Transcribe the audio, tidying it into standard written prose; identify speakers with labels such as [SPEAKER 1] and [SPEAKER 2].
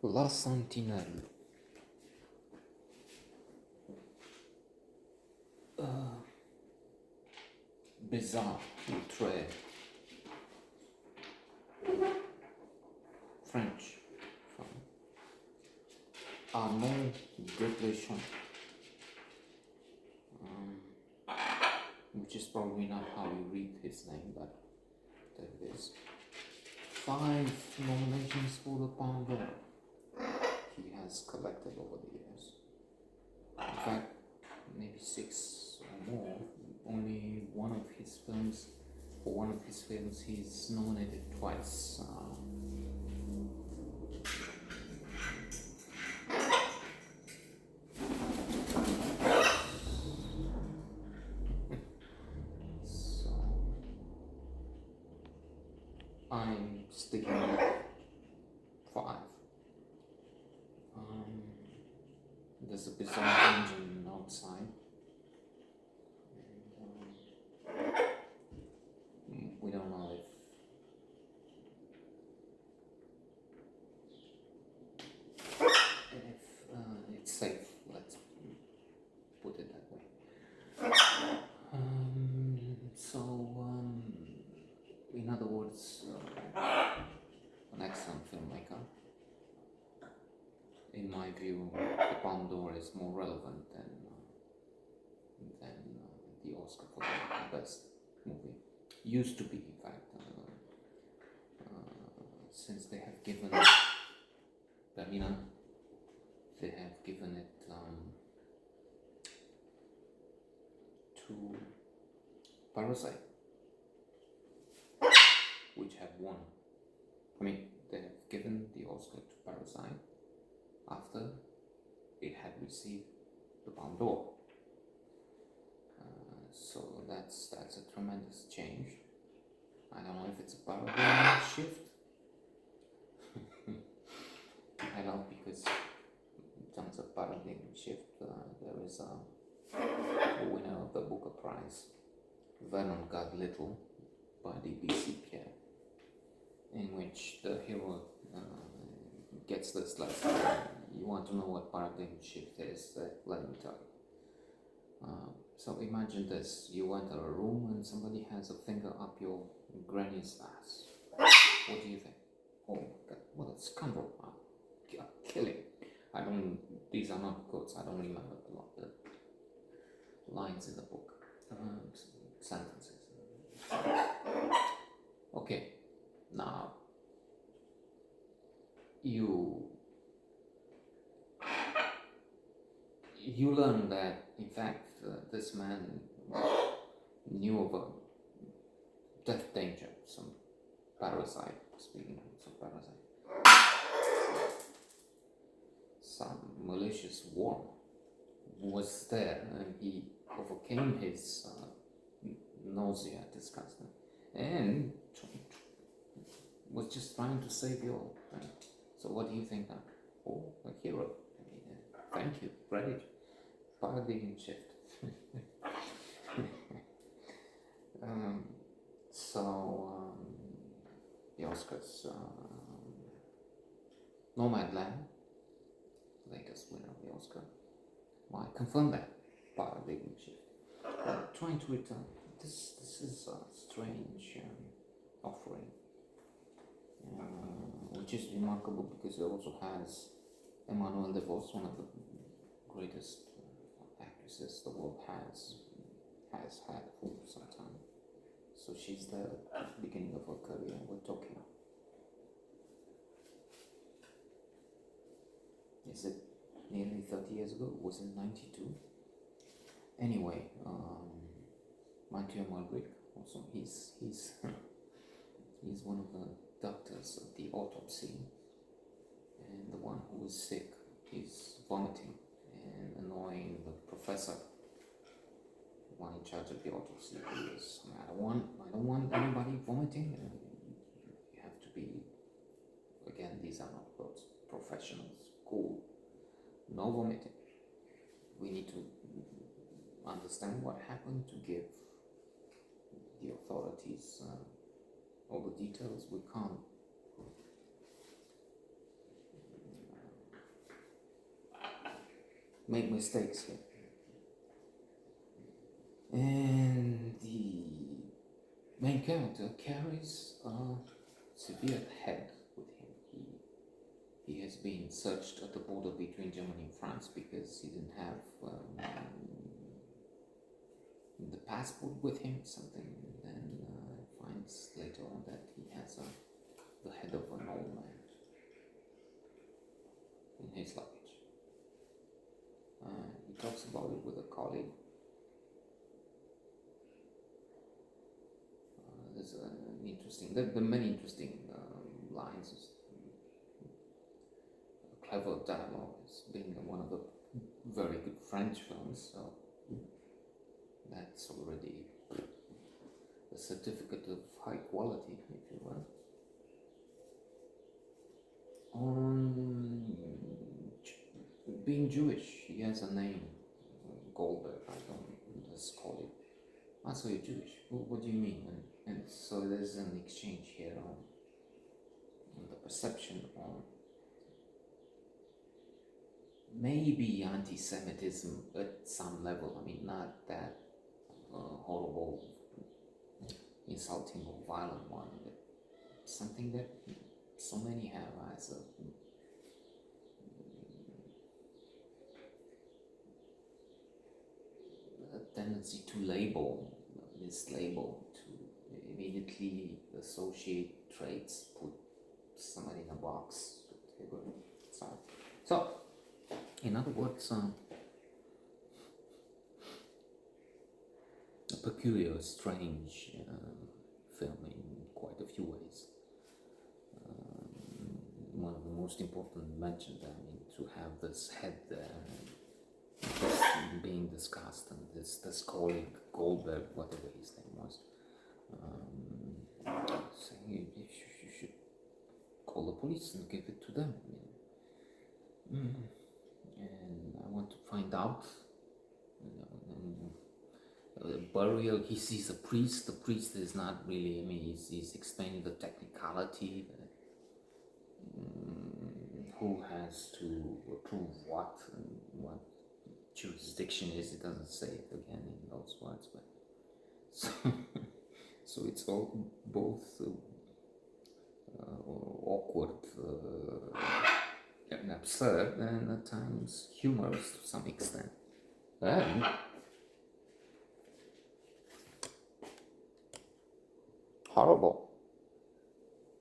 [SPEAKER 1] La Sentinelle. Bizarre, très French from Armand Depletion, which is probably not how you read his name, but there it is. 5 nominations for the Palme d'Or he has collected over the years. In fact, maybe 6 or more. Only one of his films, he's nominated twice. So I'm sticking with 5. There's a bizarre engine outside. We don't know if it's safe, let's put it that way. In other words, an excellent filmmaker. In my view, the Palme d'Or is more relevant than the Oscar for the best movie. Used to be, in fact, since they have given Berliner, they have given it to Parasite, which have won. I mean, they have given the Oscar to Parasite after it had received the Palme d'Or. So that's a tremendous change. I don't know if it's a paradigm shift. I love because in terms of paradigm shift, there is a winner of the Booker Prize, Vernon Got Little, by the B.C. Pierre, in which the hero gets this lesson. You want to know what paradigm shift is? Let me tell you. So imagine this: you enter a room and somebody has a finger up your granny's ass. What do you think? Oh, what a scoundrel! Kill him. These are not quotes. I don't remember the lines in the book. Sentences. Okay, now you learn that in fact this man knew of a death danger, some parasite. Speaking of some parasite, some malicious worm was there, and he overcame his nausea, disgust, and was just trying to save you all. Right? So what do you think now? Oh, a hero. Thank you. Great. Paradigm shift. The Oscars. Nomadland, latest winner of the Oscar, might confirm that paradigm shift. Trying to return. This is a strange offering, which is remarkable because it also has Emmanuelle DeVos, one of the greatest actresses the world has had for some time. So she's there at the beginning of her career. We're talking. Is it nearly 30 years ago? Was it 92? Anyway, Mathieu Malbric, also he's one of the doctors of the autopsy, and the one who is sick is vomiting and annoying the professor, the one in charge of the autopsy, who is, I don't want anybody vomiting. You have to be, again, these are not quotes, professionals, cool, no vomiting. We need to understand what happened to give the authorities all the details. We can't make mistakes here. And the main character carries a severe head with him. He has been searched at the border between Germany and France because he didn't have the passport with him, something, and then finds later on that he has the head of an old man in his luggage. He talks about it with a colleague. There's an interesting, there are many interesting lines. Clever dialogue, as being one of the very good French films, so that's already a certificate of high quality, if you will. On being Jewish, he has a name, Goldberg, I don't just call it. Ah, so you're Jewish, what do you mean? And so there's an exchange here on the perception on maybe anti-Semitism at some level. I mean, not that horrible, insulting or violent one, but something that so many have as a tendency to mislabel, to immediately associate traits, put somebody in a box, whatever. So in other words, a peculiar, strange film in quite a few ways. One of the most important mentioned, I mean, to have this head this being discussed, and this colleague Goldberg, whatever his name was, saying you should call the police and give it to them. I mean, and I want to find out. Burial, he sees a priest. The priest is not really, I mean, he's explaining the technicality, who has to approve what, and what jurisdiction is. It doesn't say it again in those words, but so it's all both awkward and absurd, and at times humorous to some extent. And